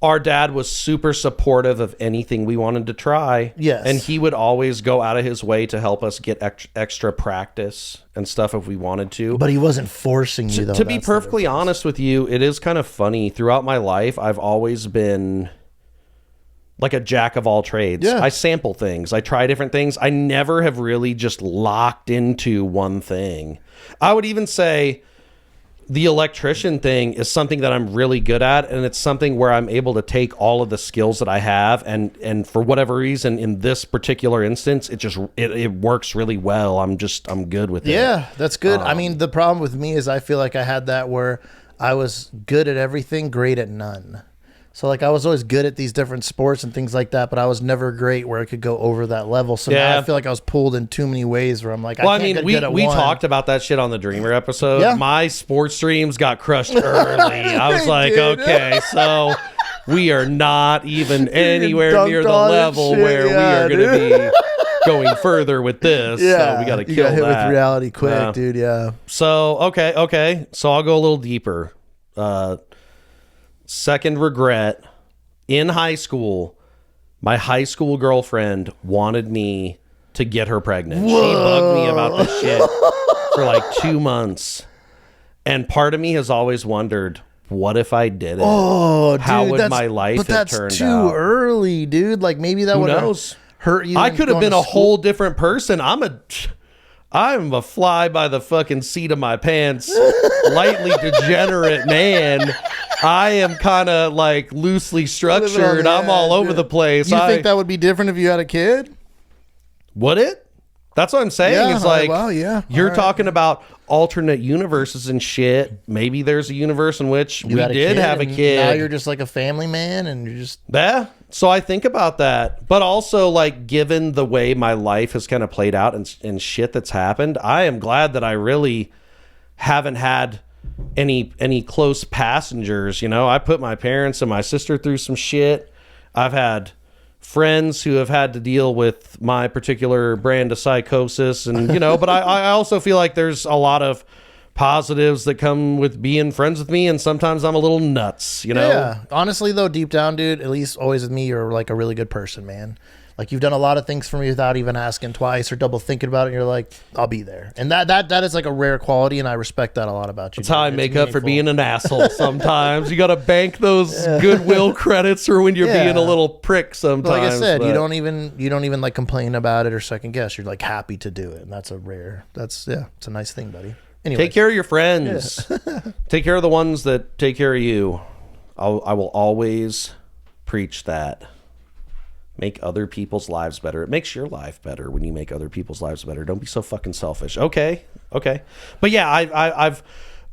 our dad was super supportive of anything we wanted to try. Yes. And he would always go out of his way to help us get extra practice and stuff if we wanted to. But he wasn't forcing you, though. To be That's the perfectly honest with you, it is kind of funny. Throughout my life, I've always been like a jack of all trades. Yeah. I sample things. I try different things. I never have really just locked into one thing. I would even say the electrician thing is something that I'm really good at, and it's something where I'm able to take all of the skills that I have, and for whatever reason, in this particular instance, it works really well. I'm good with it. Yeah, that's good. I mean, the problem with me is I feel like I had that where I was good at everything, great at none. So like I was always good at these different sports and things like that, but I was never great where I could go over that level. So now I feel like I was pulled in too many ways where I'm like, I can't get good at we one. talked about that shit on the Dreamer episode. Yeah. My sports dreams got crushed early. I was like, okay, so we are not even anywhere near the level where we are going to be going further with this. Yeah, so we got to kill you got hit that. with reality quick, dude. Yeah. So okay. So I'll go a little deeper. Second regret. In high school, my high school girlfriend wanted me to get her pregnant. Whoa. She bugged me about this shit for like 2 months. And part of me has always wondered, what if I did it? Oh, dude, how would my life have turned out? But that's too early, dude. Like maybe that would hurt you. I could have been a whole different person. I'm a fly by the fucking seat of my pants, lightly degenerate man. I am kind of like loosely structured. I'm all over the place. You think that would be different if you had a kid? Would it? That's what I'm saying. Yeah, it's like, well, yeah. You're talking about alternate universes and shit. Maybe there's a universe in which we did have a kid. Now you're just like a family man and you're just... Yeah. So I think about that. But also, like, given the way my life has kind of played out and shit that's happened, I am glad that I really haven't had any close passengers. You know, I put my parents and my sister through some shit. I've had friends who have had to deal with my particular brand of psychosis, and you know, but I also feel like there's a lot of positives that come with being friends with me, and sometimes I'm a little nuts, you know. Yeah, honestly though, deep down, dude, at least always with me, you're like a really good person, man. Like you've done a lot of things for me without even asking twice or double thinking about it. And you're like, I'll be there. And that is like a rare quality. And I respect that a lot about you. That's how I make up for being an asshole sometimes. You got to bank those goodwill credits for when you're being a little prick sometimes. But like I said, you don't even like complain about it or second guess. You're like happy to do it. And that's it's a nice thing, buddy. Anyways. Take care of your friends. Take care of the ones that take care of you. I will always preach that. Make other people's lives better. It makes your life better when you make other people's lives better. Don't be so fucking selfish. Okay. But yeah,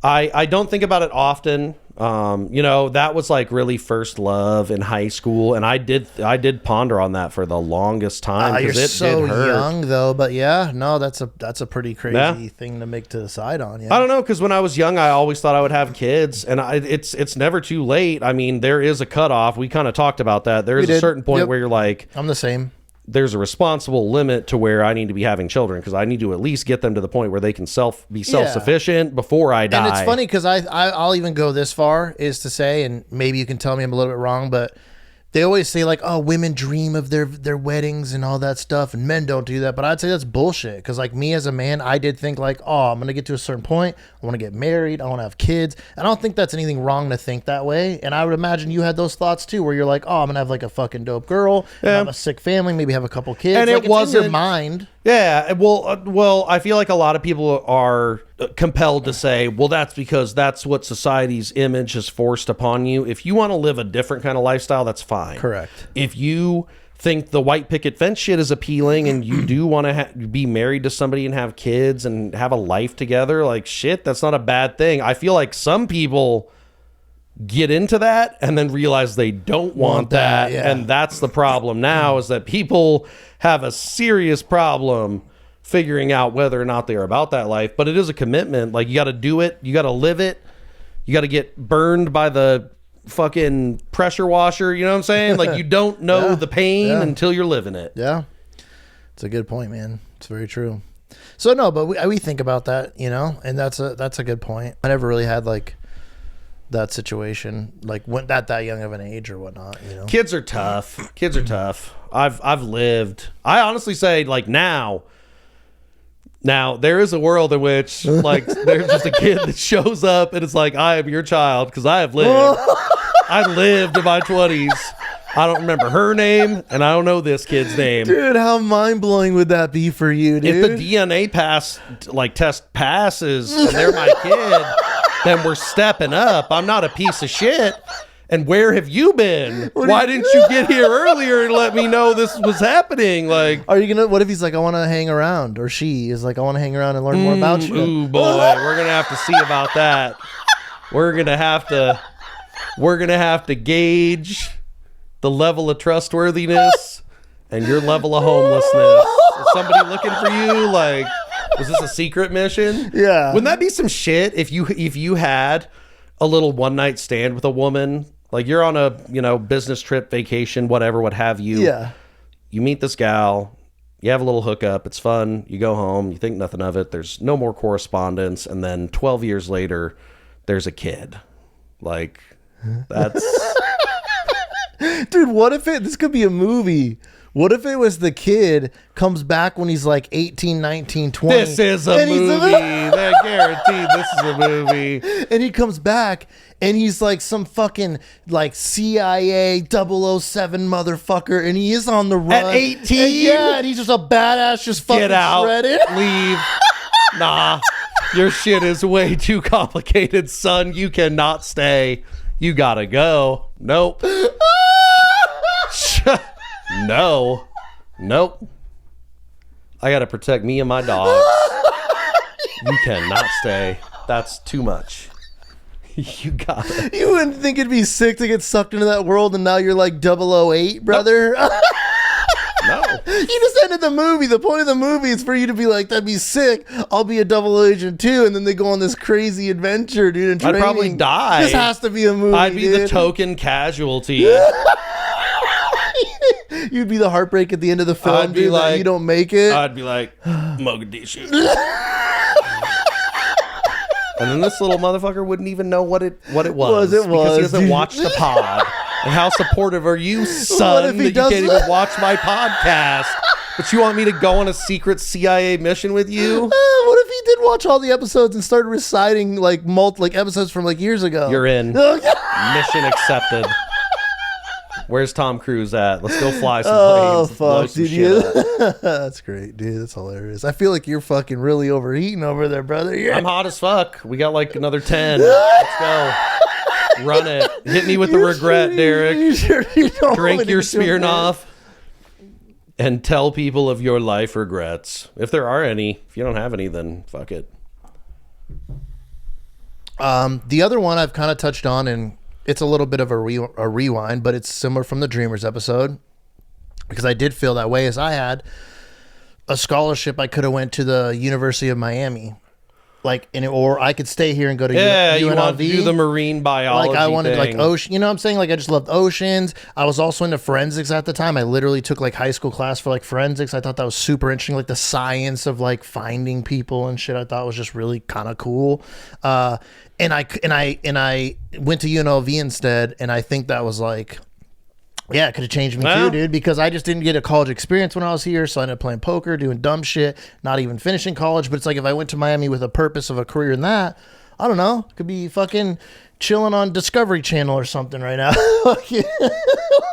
I don't think about it often. You know, that was like really first love in high school, and I did ponder on that for the longest time. You're it so did hurt. young though, but yeah, no, that's a pretty crazy thing to make to decide on. Yeah, I don't know, because when I was young, I always thought I would have kids, and it's never too late. I mean, there is a cutoff. We kind of talked about that. There is a certain point where you're like, I'm the same. There's a responsible limit to where I need to be having children, because I need to at least get them to the point where they can be self-sufficient before I die. And it's funny because I'll even go this far is to say, and maybe you can tell me I'm a little bit wrong, but they always say like, oh, women dream of their weddings and all that stuff, and men don't do that. But I'd say that's bullshit, because like me as a man, I did think like, oh, I'm going to get to a certain point. I want to get married. I want to have kids. I don't think that's anything wrong to think that way. And I would imagine you had those thoughts too, where you're like, oh, I'm going to have like a fucking dope girl, have a sick family, maybe have a couple kids. And like, it wasn't in your mind. Yeah, well, I feel like a lot of people are compelled to say, well, that's because that's what society's image has forced upon you. If you want to live a different kind of lifestyle, that's fine. Correct. If you think the white picket fence shit is appealing and you do want to be married to somebody and have kids and have a life together, like shit, that's not a bad thing. I feel like some people get into that and then realize they don't want that. Yeah. And that's the problem now, is that people have a serious problem figuring out whether or not they're about that life. But it is a commitment. Like, you got to do it. You got to live it. You got to get burned by the fucking pressure washer. You know what I'm saying? Like, you don't know the pain until you're living it. Yeah. It's a good point, man. It's very true. So no, but we think about that, you know, and that's a good point. I never really had like that situation, like when that young of an age or whatnot, you know. Kids are tough. I've lived. I honestly say, like, now there is a world in which like there's just a kid that shows up and it's like, I am your child, because I have lived. I lived in my 20s, I don't remember her name, and I don't know this kid's name. Dude, how mind-blowing would that be for you, dude? If the DNA test passes and they're my kid, then we're stepping up. I'm not a piece of shit. And where have you been? Why didn't you get here earlier and let me know this was happening? Like, are you gonna? What if he's like, I want to hang around, or she is like, I want to hang around and learn more about you? Ooh, boy, we're gonna have to see about that. We're gonna have to gauge the level of trustworthiness and your level of homelessness. Is somebody looking for you? Like, was this a secret mission? Yeah. Wouldn't that be some shit if you had a little one night stand with a woman? Like, you're on a, business trip, vacation, whatever, what have you. Yeah. You meet this gal, you have a little hookup, it's fun, you go home, you think nothing of it, there's no more correspondence, and then 12 years later, there's a kid. Like, that's... Dude, what if this could be a movie. What if it was the kid comes back when he's like 18, 19, 20? This is a movie. They're guaranteed this is a movie. And he comes back and he's like some fucking like CIA 007 motherfucker, and he is on the run. At 18? And he's just a badass, just fucking Get out. shredded. Leave. Nah. Your shit is way too complicated, son. You cannot stay. You gotta go. Nope. No. Nope. I gotta protect me and my dogs. You cannot stay. That's too much. You gotta. You wouldn't think it'd be sick to get sucked into that world, and now you're like 008, brother? Nope. No. You just ended the movie. The point of the movie is for you to be like, that'd be sick. I'll be a double agent too. And then they go on this crazy adventure, dude. And I'd probably die. This has to be a movie. I'd be the token casualty. You'd be the heartbreak at the end of the film. I'd be like, you don't make it. I'd be like, Mogadishu. And then this little motherfucker wouldn't even know what it was. Because he doesn't watch the pod. And how supportive are you, son, that you can't even watch my podcast? But you want me to go on a secret CIA mission with you? What if he did watch all the episodes and started reciting like episodes from like years ago? You're in. Mission accepted. Where's Tom Cruise at? Let's go fly some planes. Oh, fuck, dude. That's great, dude. That's hilarious. I feel like you're fucking really overheating over there, brother. I'm hot as fuck. We got like another 10. Let's go. Run it. Hit me with the regret, Derek. Drink your Smirnoff and tell people of your life regrets. If there are any. If you don't have any, then fuck it. The other one I've kind of touched on, and it's a little bit of a rewind, but it's similar from the Dreamers episode, because I did feel that way, as I had a scholarship. I could have went to the University of Miami, or I could stay here and go to UNLV. You want to do the marine biology Like I wanted thing. like ocean, you know what I'm saying? Like I just loved oceans. I was also into forensics at the time. I literally took like high school class for like forensics. I thought that was super interesting, like the science of like finding people and shit. I thought was just really kind of cool. And I went to UNLV instead, and I think that was like, yeah, it could have changed me too, dude, because I just didn't get a college experience when I was here, so I ended up playing poker, doing dumb shit, not even finishing college. But it's like if I went to Miami with a purpose of a career in that, I don't know, could be fucking chilling on Discovery Channel or something right now.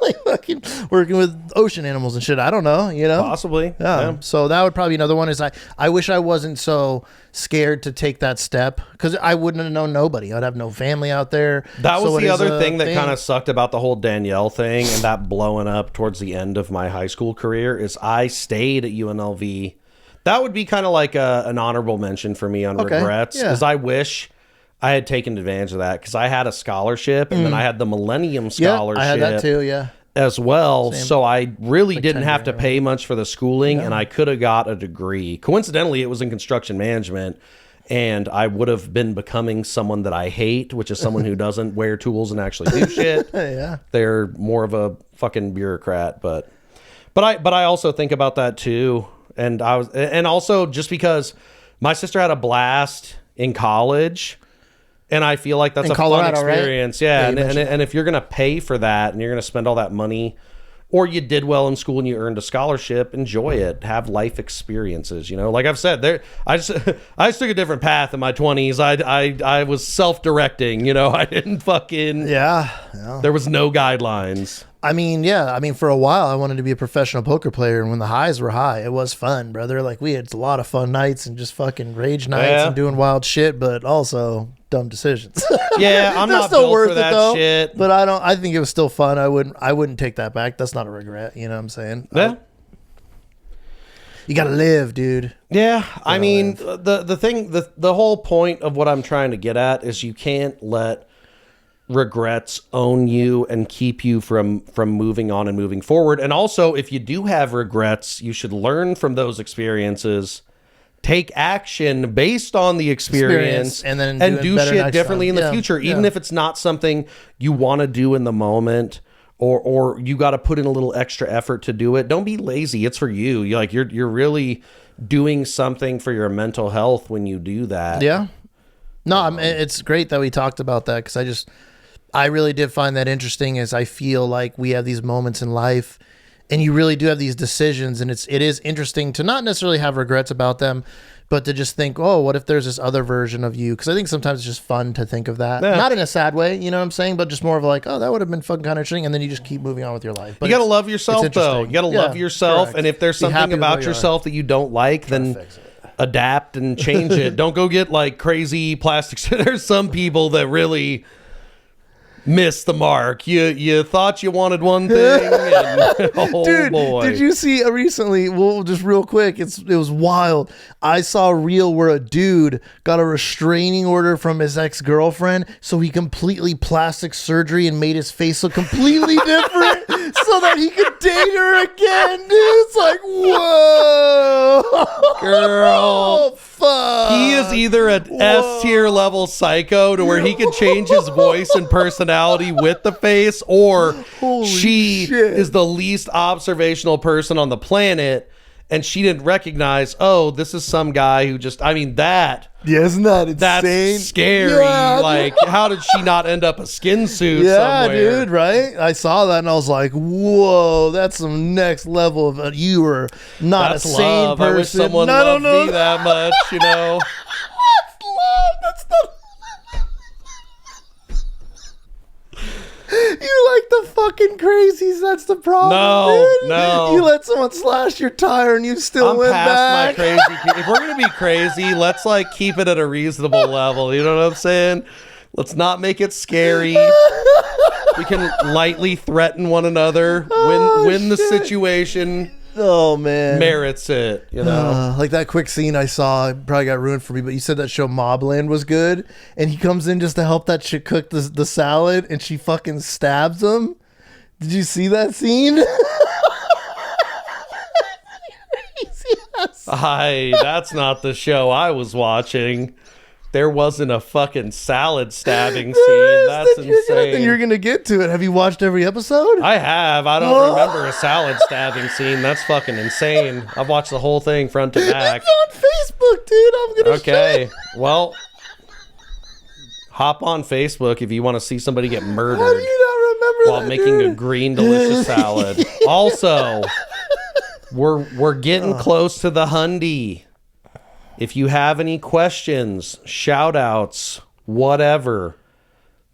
Like fucking working with ocean animals and shit. I don't know, Possibly. Yeah. So that would probably be another one. Is I wish I wasn't so scared to take that step, because I wouldn't have known nobody. I'd have no family out there. That was the other thing that kind of sucked about the whole Danielle thing and that blowing up towards the end of my high school career is I stayed at UNLV. That would be kind of like an honorable mention for me on regrets, because I wish I had taken advantage of that, because I had a scholarship, and then I had the Millennium Scholarship. I had that too, as well. Same. So I really didn't have to pay much for the schooling, and I could have got a degree. Coincidentally, it was in construction management, and I would have been becoming someone that I hate, which is someone who doesn't wear tools and actually do shit. Yeah. They're more of a fucking bureaucrat, but I also think about that too. And also just because my sister had a blast in college, and I feel like that's a Colorado, fun experience. Right? Yeah. And if you're going to pay for that and you're going to spend all that money, or you did well in school and you earned a scholarship, enjoy it. Have life experiences, Like I've said, I just took a different path in my 20s. I was self-directing, I didn't fucking... Yeah. There was no guidelines. I mean, yeah. I mean, for a while, I wanted to be a professional poker player, and when the highs were high, it was fun, brother. Like, we had a lot of fun nights and just fucking rage nights and doing wild shit, but also dumb decisions. Yeah, I'm not still built for that shit. But I think it was still fun. I wouldn't take that back. That's not a regret. You know what I'm saying? Yeah. You gotta live, dude. Yeah, I mean, the whole point of what I'm trying to get at is you can't let regrets own you and keep you from moving on and moving forward. And also, if you do have regrets, you should learn from those experiences, take action based on the experience and then do shit differently in the future, even if it's not something you want to do in the moment. Or you got to put in a little extra effort to do it. Don't be lazy. It's for you. You're really doing something for your mental health when you do that. Yeah. No, I mean, it's great that we talked about that, because I really did find that interesting, as I feel like we have these moments in life and you really do have these decisions, and it is interesting to not necessarily have regrets about them, but to just think, oh, what if there's this other version of you? Because I think sometimes it's just fun to think of that. Yeah. Not in a sad way, you know what I'm saying? But just more of like, oh, that would have been fucking kind of interesting. And then you just keep moving on with your life. But you got to love yourself, though. You got to love yourself. Correct. And if there's something about yourself that you don't like, then adapt and change it. Don't go get like crazy plastic. There's some people that really missed the mark. You thought you wanted one thing, and, oh, dude, boy. Did you see recently? Well, just real quick, it was wild. I saw a reel where a dude got a restraining order from his ex-girlfriend, so he completely plastic surgery and made his face look completely different, so that he could date her again. Dude, it's like, whoa, girl. Fuck. He is either a S-tier level psycho to where he can change his voice and personality with the face, or she is the least observational person on the planet, and she didn't recognize, oh, this is some guy who just, I mean, that. Yeah, isn't that insane? That's scary. Yeah, like, how did she not end up a skin suit somewhere? Dude, right? I saw that and I was like, whoa, that's some next level of you were not that's a sane love. person. I wish someone loved me that much, you know? That's love. That's not... You like the fucking crazies. That's the problem. No. You let someone slash your tire and you still went back. I'm past my crazy. If we're gonna be crazy, let's like keep it at a reasonable level. You know what I'm saying? Let's not make it scary. We can lightly threaten one another. Win the situation. Oh man, merits it, you know. Like that quick scene I saw, it probably got ruined for me, but you said that show Mobland was good, and he comes in just to help that chick cook the salad, and she fucking stabs him. Did you see that scene? That's not the show I was watching. There wasn't a fucking salad stabbing scene. That's insane. You're going to get to it. Have you watched every episode? I have. I don't remember a salad stabbing scene. That's fucking insane. I've watched the whole thing front to back. It's on Facebook, dude. I'm going to Okay. Well, hop on Facebook if you want to see somebody get murdered. How do you not remember while making a green, delicious salad. Also, we're getting close to the Hyundai. If you have any questions, shout outs, whatever,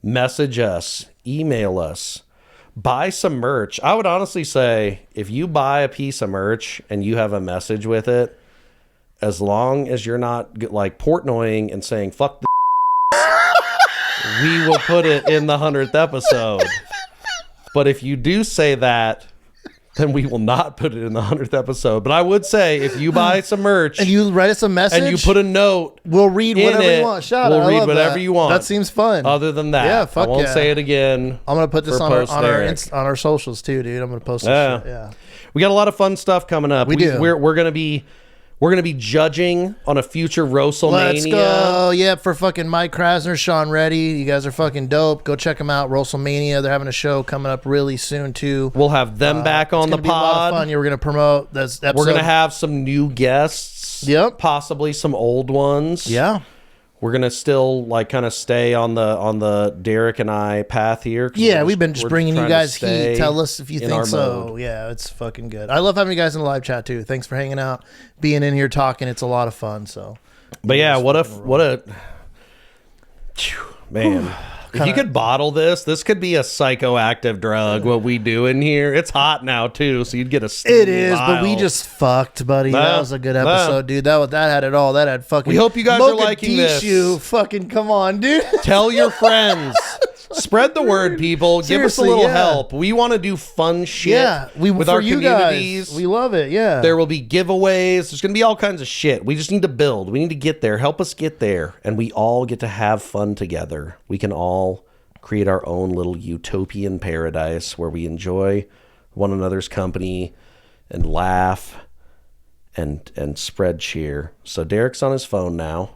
message us, email us, buy some merch. I would honestly say if you buy a piece of merch and you have a message with it, as long as you're not like Portnoying and saying, fuck the we will put it in the 100th episode. But if you do say that, then we will not put it in the 100th episode. But I would say if you buy some merch and you write us a message and you put a note, we'll read whatever you want. We'll read whatever you want. That seems fun. Other than that, I won't say it again. I'm gonna put this on our socials too, dude. I'm gonna post this shit. Yeah, we got a lot of fun stuff coming up. We're gonna be judging on a future WrestleMania. Let's go. Yeah, for fucking Mike Krasner, Sean Reddy. You guys are fucking dope. Go check them out. WrestleMania. They're having a show coming up really soon too. We'll have them back on the pod. Be a lot of fun. Yeah, we're gonna promote this episode. We're gonna have some new guests. Yep. Possibly some old ones. Yeah. We're gonna still like kind of stay on the Derek and I path here. Yeah, we've been just bringing you guys heat. Tell us if you think so. Mode. Yeah, it's fucking good. I love having you guys in the live chat too. Thanks for hanging out, being in here talking. It's a lot of fun. So, but yeah, what a man. If you could bottle this could be a psychoactive drug. What we do in here, it's hot now too, so you'd get a. It is, but we just fucked, buddy. That was a good episode, dude. That had it all. That had fucking. We hope you guys are liking this. Fucking come on, dude. Tell your friends. Spread the word, people. Seriously, give us a little help. We want to do fun shit with our communities. Guys, we love it, yeah. There will be giveaways. There's going to be all kinds of shit. We just need to build. We need to get there. Help us get there. And we all get to have fun together. We can all create our own little utopian paradise where we enjoy one another's company and laugh and spread cheer. So Derek's on his phone now.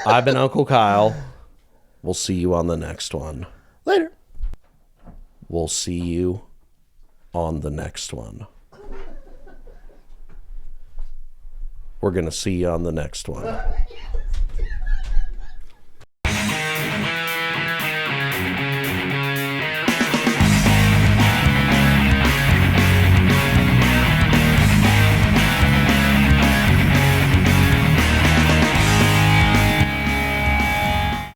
I've been Uncle Kyle. We'll see you on the next one. Later. We'll see you on the next one. We're going to see you on the next one.